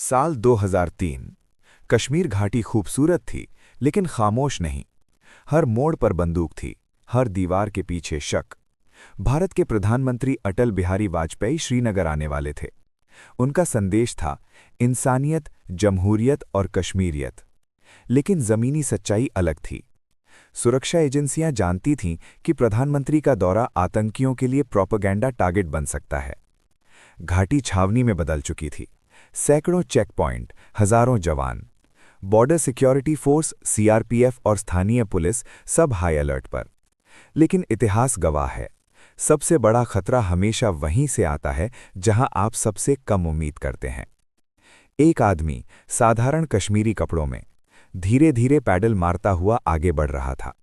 साल 2003। कश्मीर घाटी खूबसूरत थी, लेकिन खामोश नहीं। हर मोड़ पर बंदूक थी, हर दीवार के पीछे शक। भारत के प्रधानमंत्री अटल बिहारी वाजपेयी श्रीनगर आने वाले थे। उनका संदेश था इंसानियत, जमहूरियत और कश्मीरियत। लेकिन जमीनी सच्चाई अलग थी। सुरक्षा एजेंसियां जानती थीं कि प्रधानमंत्री का दौरा आतंकियों के लिए प्रोपेगेंडा टारगेट बन सकता है। घाटी छावनी में बदल चुकी थी। सैकड़ों चेक पॉइंट, हजारों जवान, बॉर्डर सिक्योरिटी फोर्स, सीआरपीएफ और स्थानीय पुलिस सब हाई अलर्ट पर। लेकिन इतिहास गवाह है, सबसे बड़ा खतरा हमेशा वहीं से आता है जहां आप सबसे कम उम्मीद करते हैं। एक आदमी साधारण कश्मीरी कपड़ों में धीरे धीरे पैडल मारता हुआ आगे बढ़ रहा था।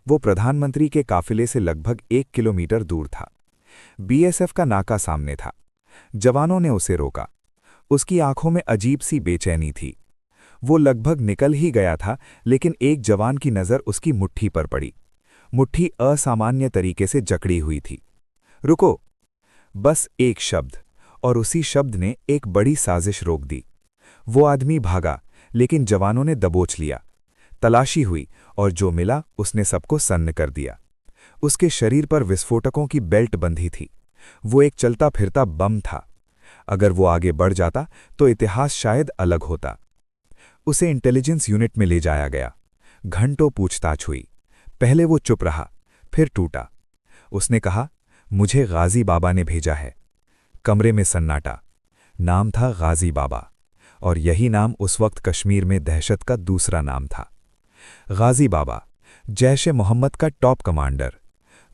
वो प्रधानमंत्री के काफिले से लगभग 1 किलोमीटर दूर था। बीएसएफ का नाका सामने था। जवानों ने उसे रोका। उसकी आंखों में अजीब सी बेचैनी थी। वो लगभग निकल ही गया था, लेकिन एक जवान की नज़र उसकी मुट्ठी पर पड़ी। मुट्ठी असामान्य तरीके से जकड़ी हुई थी। रुको! बस एक शब्द, और उसी शब्द ने एक बड़ी साजिश रोक दी। वो आदमी भागा, लेकिन जवानों ने दबोच लिया। तलाशी हुई, और जो मिला उसने सबको सन्न कर दिया। उसके शरीर पर विस्फोटकों की बेल्ट बंधी थी। वो एक चलता फिरता बम था। अगर वो आगे बढ़ जाता तो इतिहास शायद अलग होता। उसे इंटेलिजेंस यूनिट में ले जाया गया। घंटों पूछताछ हुई। पहले वो चुप रहा, फिर टूटा। उसने कहा, मुझे गाजी बाबा ने भेजा है। कमरे में सन्नाटा। नाम था गाजी बाबा, और यही नाम उस वक्त कश्मीर में दहशत का दूसरा नाम था। गाजी बाबा, जैश-ए-मोहम्मद का टॉप कमांडर।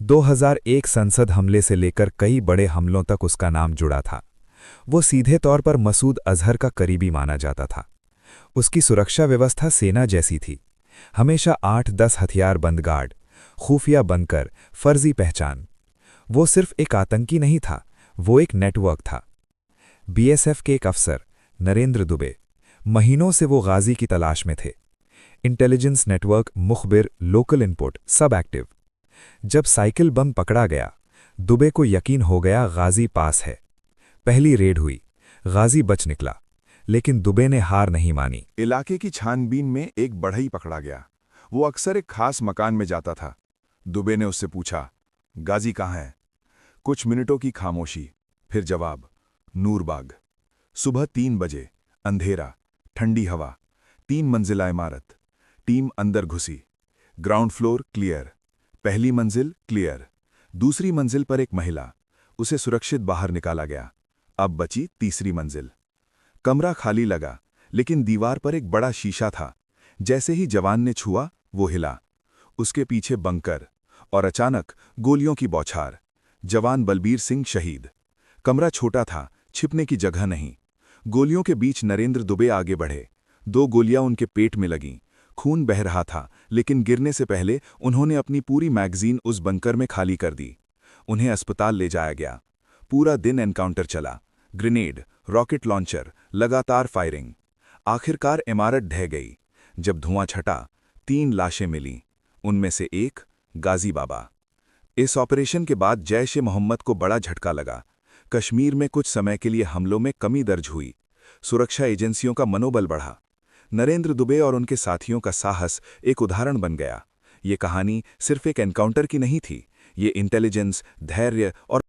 2001 संसद हमले से लेकर कई बड़े हमलों तक उसका नाम जुड़ा था। वो सीधे तौर पर मसूद अजहर का करीबी माना जाता था। उसकी सुरक्षा व्यवस्था सेना जैसी थी। हमेशा 8-10 हथियारबंद गार्ड, खुफिया बनकर, फर्जी पहचान। वो सिर्फ एक आतंकी नहीं था, वो एक नेटवर्क था। बीएसएफ के एक अफसर, नरेंद्र दुबे, महीनों से वो गाजी की तलाश में थे। इंटेलिजेंस नेटवर्क, मुखबिर, लोकल इनपुट, सब एक्टिव। जब साइकिल बम पकड़ा गया, दुबे को यकीन हो गया गाजी पास है। पहली रेड हुई, गाजी बच निकला, लेकिन दुबे ने हार नहीं मानी। इलाके की छानबीन में एक बढ़ई पकड़ा गया। वो अक्सर एक खास मकान में जाता था। दुबे ने उससे पूछा, गाजी कहाँ है? कुछ मिनटों की खामोशी, फिर जवाब, नूरबाग। सुबह 3 बजे, अंधेरा, ठंडी हवा, 3 मंजिला इमारत। टीम अंदर घुसी। ग्राउंड फ्लोर क्लियर, पहली मंजिल क्लियर। दूसरी मंजिल पर एक महिला, उसे सुरक्षित बाहर निकाला गया। अब बची तीसरी मंजिल। कमरा खाली लगा, लेकिन दीवार पर एक बड़ा शीशा था। जैसे ही जवान ने छुआ, वो हिला। उसके पीछे बंकर, और अचानक गोलियों की बौछार। जवान बलबीर सिंह शहीद। कमरा छोटा था, छिपने की जगह नहीं। गोलियों के बीच नरेंद्र दुबे आगे बढ़े। 2 गोलियां उनके पेट में लगीं। खून बह रहा था, लेकिन गिरने से पहले उन्होंने अपनी पूरी मैगजीन उस बंकर में खाली कर दी। उन्हें अस्पताल ले जाया गया। पूरा दिन एनकाउंटर चला। ग्रेनेड, रॉकेट लॉन्चर, लगातार फायरिंग। आखिरकार इमारत ढह गई। जब धुआं छटा, 3 लाशें मिलीं। उनमें से एक गाजी बाबा। इस ऑपरेशन के बाद जैश-ए-मोहम्मद को बड़ा झटका लगा। कश्मीर में कुछ समय के लिए हमलों में कमी दर्ज हुई। सुरक्षा एजेंसियों का मनोबल बढ़ा। नरेंद्र दुबे और उनके साथियों का साहस एक उदाहरण बन गया। ये कहानी सिर्फ एक एनकाउंटर की नहीं थी, ये इंटेलिजेंस, धैर्य और